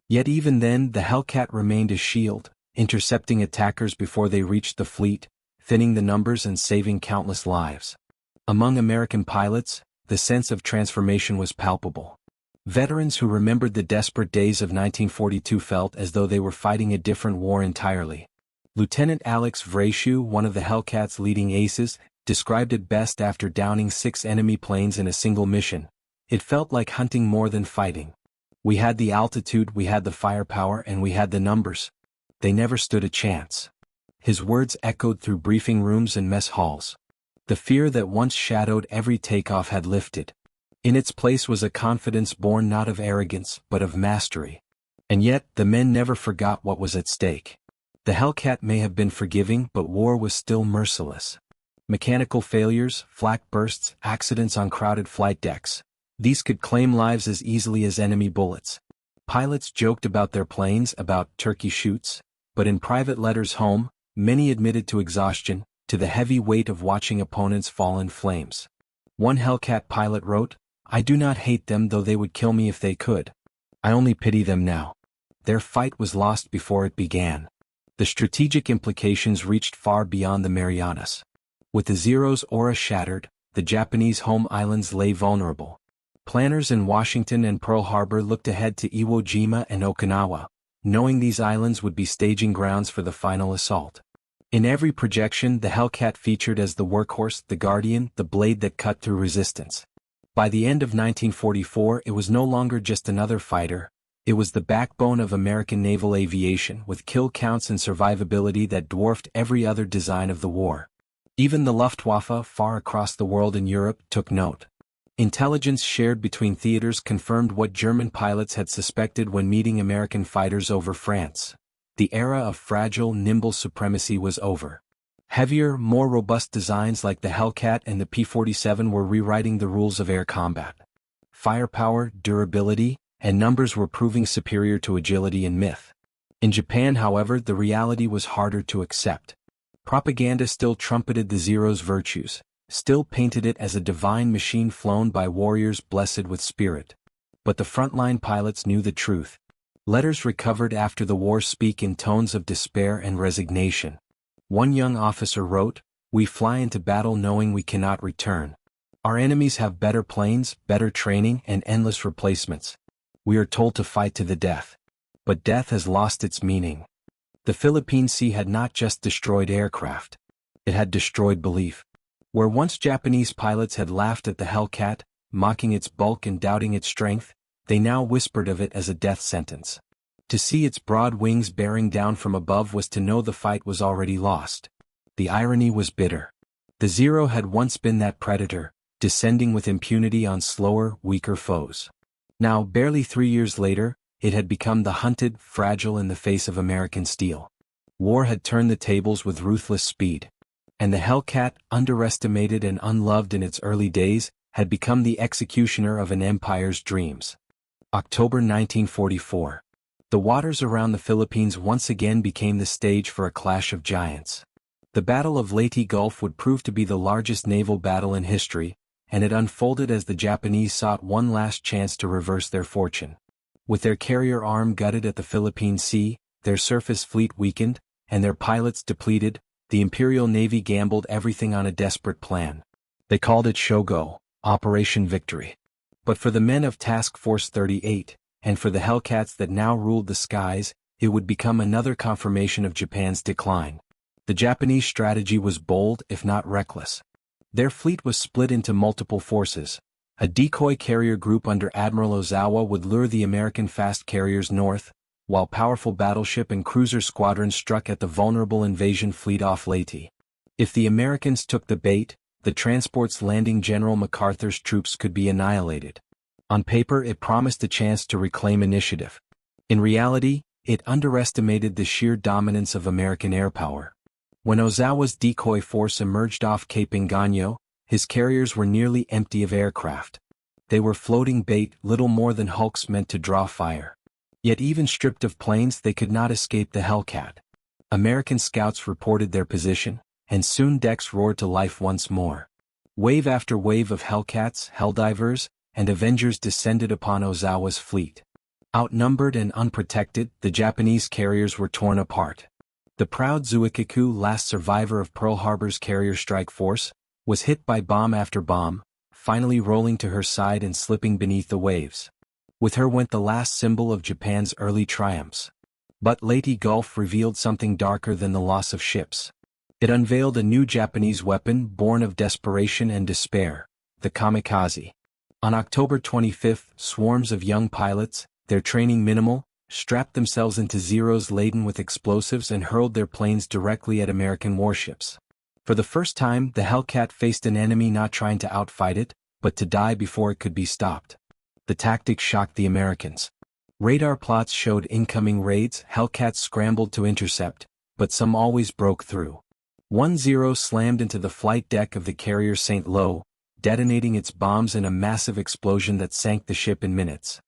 Yet even then, the Hellcat remained a shield, intercepting attackers before they reached the fleet, thinning the numbers and saving countless lives. Among American pilots, the sense of transformation was palpable. Veterans who remembered the desperate days of 1942 felt as though they were fighting a different war entirely. Lieutenant Alex Vrashew, one of the Hellcat's leading aces, described it best after downing 6 enemy planes in a single mission. It felt like hunting more than fighting. We had the altitude, we had the firepower, and we had the numbers. They never stood a chance. His words echoed through briefing rooms and mess halls. The fear that once shadowed every takeoff had lifted. In its place was a confidence born not of arrogance, but of mastery. And yet, the men never forgot what was at stake. The Hellcat may have been forgiving, but war was still merciless. Mechanical failures, flak bursts, accidents on crowded flight decks. These could claim lives as easily as enemy bullets. Pilots joked about their planes, about turkey shoots, but in private letters home, many admitted to exhaustion, to the heavy weight of watching opponents fall in flames. One Hellcat pilot wrote, "I do not hate them, though they would kill me if they could. I only pity them now." Their fight was lost before it began. The strategic implications reached far beyond the Marianas. With the Zero's aura shattered, the Japanese home islands lay vulnerable. Planners in Washington and Pearl Harbor looked ahead to Iwo Jima and Okinawa, knowing these islands would be staging grounds for the final assault. In every projection, the Hellcat featured as the workhorse, the guardian, the blade that cut through resistance. By the end of 1944, it was no longer just another fighter. It was the backbone of American naval aviation, with kill counts and survivability that dwarfed every other design of the war. Even the Luftwaffe, far across the world in Europe, took note. Intelligence shared between theaters confirmed what German pilots had suspected when meeting American fighters over France. The era of fragile, nimble supremacy was over. Heavier, more robust designs like the Hellcat and the P-47 were rewriting the rules of air combat. Firepower, durability, and numbers were proving superior to agility and myth. In Japan, however, the reality was harder to accept. Propaganda still trumpeted the Zero's virtues, still painted it as a divine machine flown by warriors blessed with spirit. But the frontline pilots knew the truth. Letters recovered after the war speak in tones of despair and resignation. One young officer wrote, "We fly into battle knowing we cannot return. Our enemies have better planes, better training, and endless replacements. We are told to fight to the death. But death has lost its meaning." The Philippine Sea had not just destroyed aircraft. It had destroyed belief. Where once Japanese pilots had laughed at the Hellcat, mocking its bulk and doubting its strength, they now whispered of it as a death sentence. To see its broad wings bearing down from above was to know the fight was already lost. The irony was bitter. The Zero had once been that predator, descending with impunity on slower, weaker foes. Now, barely 3 years later, it had become the hunted, fragile in the face of American steel. War had turned the tables with ruthless speed. And the Hellcat, underestimated and unloved in its early days, had become the executioner of an empire's dreams. October 1944. The waters around the Philippines once again became the stage for a clash of giants. The Battle of Leyte Gulf would prove to be the largest naval battle in history, and it unfolded as the Japanese sought one last chance to reverse their fortune. With their carrier arm gutted at the Philippine Sea, their surface fleet weakened, and their pilots depleted, the Imperial Navy gambled everything on a desperate plan. They called it Shogo, Operation Victory. But for the men of Task Force 38, and for the Hellcats that now ruled the skies, it would become another confirmation of Japan's decline. The Japanese strategy was bold if not reckless. Their fleet was split into multiple forces. A decoy carrier group under Admiral Ozawa would lure the American fast carriers north, while powerful battleship and cruiser squadrons struck at the vulnerable invasion fleet off Leyte. If the Americans took the bait, the transports landing General MacArthur's troops could be annihilated. On paper it promised a chance to reclaim initiative. In reality, it underestimated the sheer dominance of American air power. When Ozawa's decoy force emerged off Cape Engano, his carriers were nearly empty of aircraft. They were floating bait, little more than hulks meant to draw fire. Yet even stripped of planes they could not escape the Hellcat. American scouts reported their position, and soon decks roared to life once more. Wave after wave of Hellcats, Helldivers, and Avengers descended upon Ozawa's fleet. Outnumbered and unprotected, the Japanese carriers were torn apart. The proud Zuikaku, last survivor of Pearl Harbor's carrier strike force, was hit by bomb after bomb, finally rolling to her side and slipping beneath the waves. With her went the last symbol of Japan's early triumphs. But Leyte Gulf revealed something darker than the loss of ships. It unveiled a new Japanese weapon born of desperation and despair, the kamikaze. On October 25, swarms of young pilots, their training minimal, strapped themselves into Zeros laden with explosives and hurled their planes directly at American warships. For the first time, the Hellcat faced an enemy not trying to outfight it, but to die before it could be stopped. The tactics shocked the Americans. Radar plots showed incoming raids, Hellcats scrambled to intercept, but some always broke through. One Zero slammed into the flight deck of the carrier St. Lo, detonating its bombs in a massive explosion that sank the ship in minutes.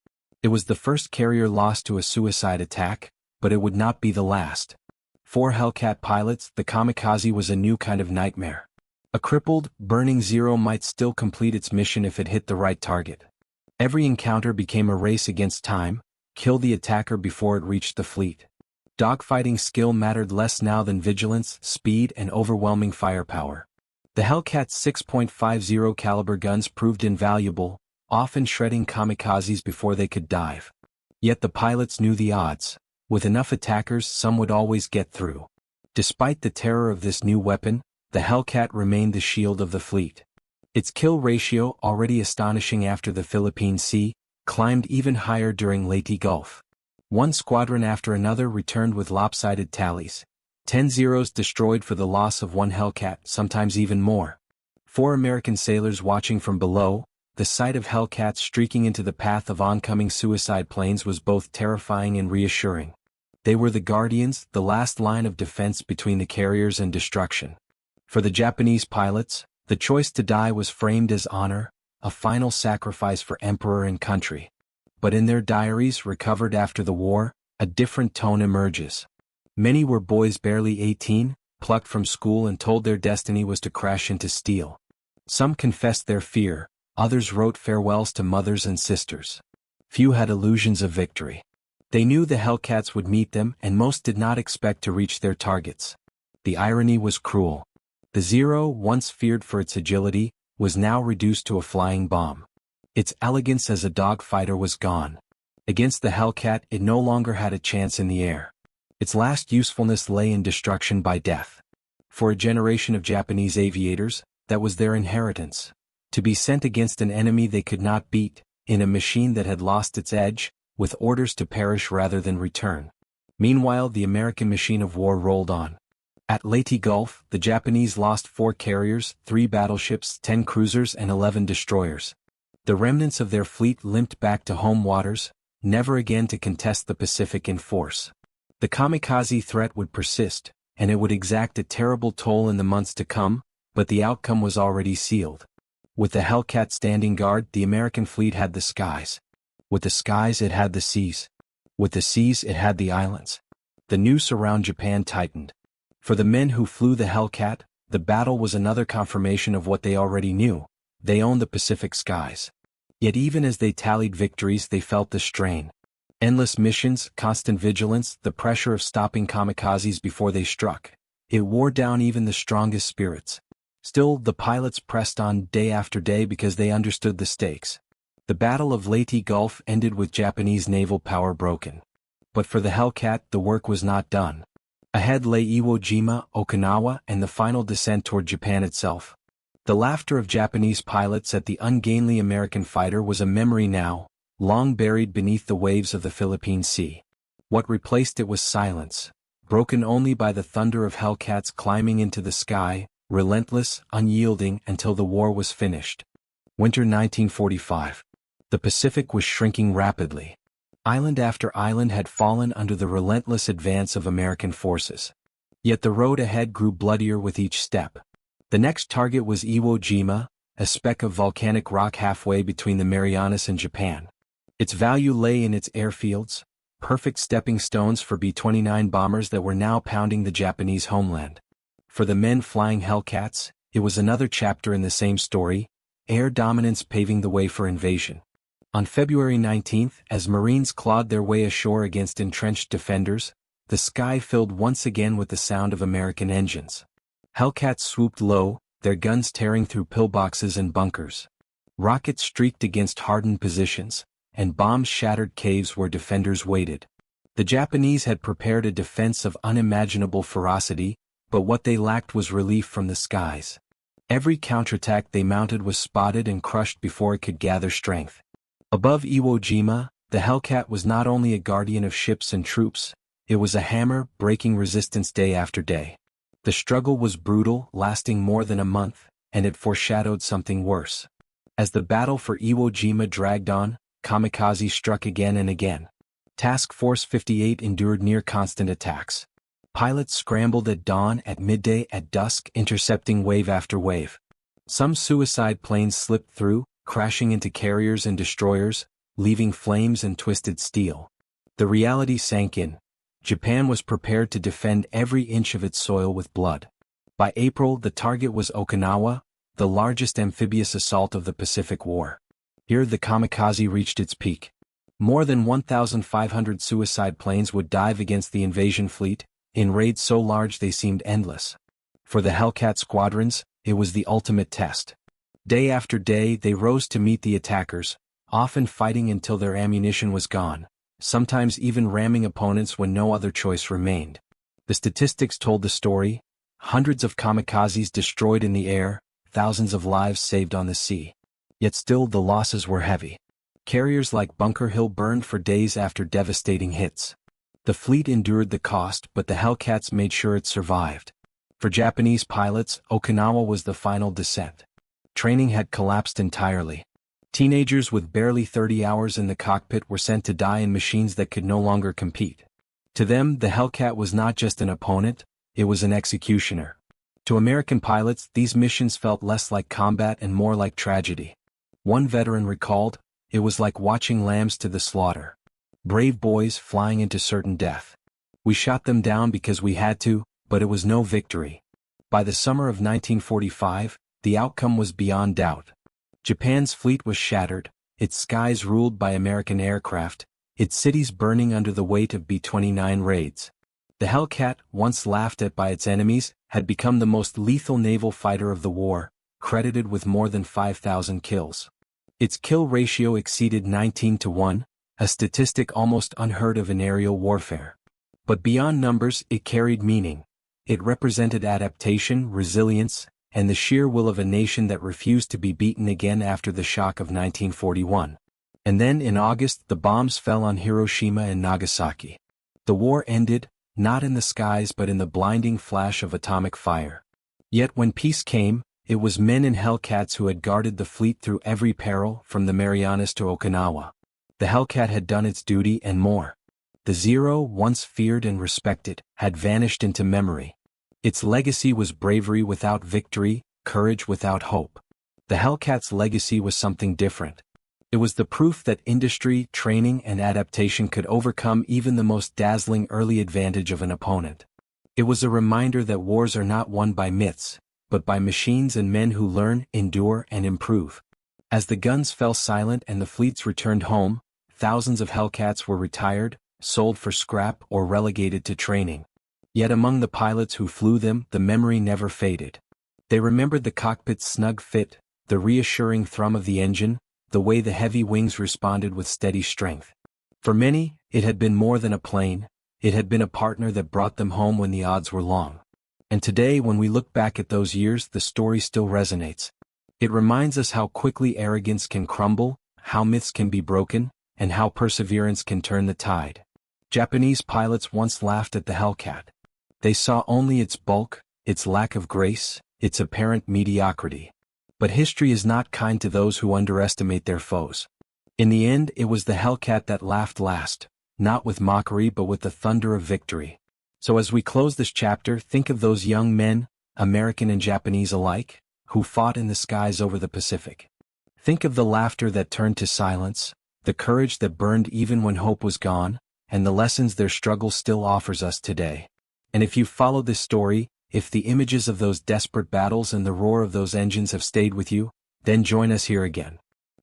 It was the first carrier lost to a suicide attack, but it would not be the last. For Hellcat pilots, the kamikaze was a new kind of nightmare. A crippled, burning Zero might still complete its mission if it hit the right target. Every encounter became a race against time, kill the attacker before it reached the fleet. Dogfighting skill mattered less now than vigilance, speed, and overwhelming firepower. The Hellcat's 6.50 caliber guns proved invaluable, often shredding kamikazes before they could dive. Yet the pilots knew the odds. With enough attackers, some would always get through. Despite the terror of this new weapon, the Hellcat remained the shield of the fleet. Its kill ratio, already astonishing after the Philippine Sea, climbed even higher during Leyte Gulf. One squadron after another returned with lopsided tallies. 10 Zeros destroyed for the loss of one Hellcat, sometimes even more. 4 American sailors watching from below, the sight of Hellcats streaking into the path of oncoming suicide planes was both terrifying and reassuring. They were the guardians, the last line of defense between the carriers and destruction. For the Japanese pilots, the choice to die was framed as honor, a final sacrifice for emperor and country. But in their diaries recovered after the war, a different tone emerges. Many were boys barely 18, plucked from school and told their destiny was to crash into steel. Some confessed their fear, others wrote farewells to mothers and sisters. Few had illusions of victory. They knew the Hellcats would meet them, and most did not expect to reach their targets. The irony was cruel. The Zero, once feared for its agility, was now reduced to a flying bomb. Its elegance as a dogfighter was gone. Against the Hellcat, it no longer had a chance in the air. Its last usefulness lay in destruction by death. For a generation of Japanese aviators, that was their inheritance. To be sent against an enemy they could not beat, in a machine that had lost its edge, with orders to perish rather than return. Meanwhile, the American machine of war rolled on. At Leyte Gulf, the Japanese lost 4 carriers, 3 battleships, 10 cruisers and 11 destroyers. The remnants of their fleet limped back to home waters, never again to contest the Pacific in force. The kamikaze threat would persist, and it would exact a terrible toll in the months to come, but the outcome was already sealed. With the Hellcat standing guard, the American fleet had the skies. With the skies it had the seas. With the seas it had the islands. The noose around Japan tightened. For the men who flew the Hellcat, the battle was another confirmation of what they already knew. They owned the Pacific skies. Yet even as they tallied victories, they felt the strain. Endless missions, constant vigilance, the pressure of stopping kamikazes before they struck. It wore down even the strongest spirits. Still, the pilots pressed on day after day because they understood the stakes. The Battle of Leyte Gulf ended with Japanese naval power broken. But for the Hellcat, the work was not done. Ahead lay Iwo Jima, Okinawa, and the final descent toward Japan itself. The laughter of Japanese pilots at the ungainly American fighter was a memory now, long buried beneath the waves of the Philippine Sea. What replaced it was silence, broken only by the thunder of Hellcats climbing into the sky, relentless, unyielding until the war was finished. Winter 1945. The Pacific was shrinking rapidly. Island after island had fallen under the relentless advance of American forces. Yet the road ahead grew bloodier with each step. The next target was Iwo Jima, a speck of volcanic rock halfway between the Marianas and Japan. Its value lay in its airfields, perfect stepping stones for B-29 bombers that were now pounding the Japanese homeland. For the men flying Hellcats, it was another chapter in the same story, air dominance paving the way for invasion. On February 19, as Marines clawed their way ashore against entrenched defenders, the sky filled once again with the sound of American engines. Hellcats swooped low, their guns tearing through pillboxes and bunkers. Rockets streaked against hardened positions, and bombs shattered caves where defenders waited. The Japanese had prepared a defense of unimaginable ferocity, but what they lacked was relief from the skies. Every counterattack they mounted was spotted and crushed before it could gather strength. Above Iwo Jima, the Hellcat was not only a guardian of ships and troops, it was a hammer breaking resistance day after day. The struggle was brutal, lasting more than a month, and it foreshadowed something worse. As the battle for Iwo Jima dragged on, kamikaze struck again and again. Task Force 58 endured near constant attacks. Pilots scrambled at dawn, at midday, at dusk, intercepting wave after wave. Some suicide planes slipped through, crashing into carriers and destroyers, leaving flames and twisted steel. The reality sank in. Japan was prepared to defend every inch of its soil with blood. By April, the target was Okinawa, the largest amphibious assault of the Pacific War. Here the kamikaze reached its peak. More than 1,500 suicide planes would dive against the invasion fleet, in raids so large they seemed endless. For the Hellcat squadrons, it was the ultimate test. Day after day they rose to meet the attackers, often fighting until their ammunition was gone, sometimes even ramming opponents when no other choice remained. The statistics told the story: hundreds of kamikazes destroyed in the air, thousands of lives saved on the sea. Yet still the losses were heavy. Carriers like Bunker Hill burned for days after devastating hits. The fleet endured the cost, but the Hellcats made sure it survived. For Japanese pilots, Okinawa was the final descent. Training had collapsed entirely. Teenagers with barely 30 hours in the cockpit were sent to die in machines that could no longer compete. To them, the Hellcat was not just an opponent, it was an executioner. To American pilots, these missions felt less like combat and more like tragedy. One veteran recalled, "It was like watching lambs to the slaughter. Brave boys flying into certain death. We shot them down because we had to, but it was no victory." By the summer of 1945, the outcome was beyond doubt. Japan's fleet was shattered, its skies ruled by American aircraft, its cities burning under the weight of B-29 raids. The Hellcat, once laughed at by its enemies, had become the most lethal naval fighter of the war, credited with more than 5,000 kills. Its kill ratio exceeded 19-1, a statistic almost unheard of in aerial warfare. But beyond numbers, it carried meaning. It represented adaptation, resilience, and the sheer will of a nation that refused to be beaten again after the shock of 1941. And then in August the bombs fell on Hiroshima and Nagasaki. The war ended, not in the skies but in the blinding flash of atomic fire. Yet when peace came, it was men in Hellcats who had guarded the fleet through every peril, from the Marianas to Okinawa. The Hellcat had done its duty and more. The Zero, once feared and respected, had vanished into memory. Its legacy was bravery without victory, courage without hope. The Hellcat's legacy was something different. It was the proof that industry, training, and adaptation could overcome even the most dazzling early advantage of an opponent. It was a reminder that wars are not won by myths, but by machines and men who learn, endure, and improve. As the guns fell silent and the fleets returned home, thousands of Hellcats were retired, sold for scrap, or relegated to training. Yet among the pilots who flew them, the memory never faded. They remembered the cockpit's snug fit, the reassuring thrum of the engine, the way the heavy wings responded with steady strength. For many, it had been more than a plane, it had been a partner that brought them home when the odds were long. And today, when we look back at those years, the story still resonates. It reminds us how quickly arrogance can crumble, how myths can be broken, and how perseverance can turn the tide. Japanese pilots once laughed at the Hellcat. They saw only its bulk, its lack of grace, its apparent mediocrity. But history is not kind to those who underestimate their foes. In the end, it was the Hellcat that laughed last, not with mockery but with the thunder of victory. So as we close this chapter, think of those young men, American and Japanese alike, who fought in the skies over the Pacific. Think of the laughter that turned to silence, the courage that burned even when hope was gone, and the lessons their struggle still offers us today. And if you follow this story, if the images of those desperate battles and the roar of those engines have stayed with you, then join us here again.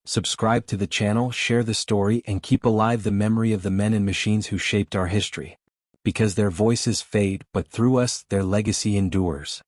Subscribe to the channel, share the story, and keep alive the memory of the men and machines who shaped our history. Because their voices fade, but through us, their legacy endures.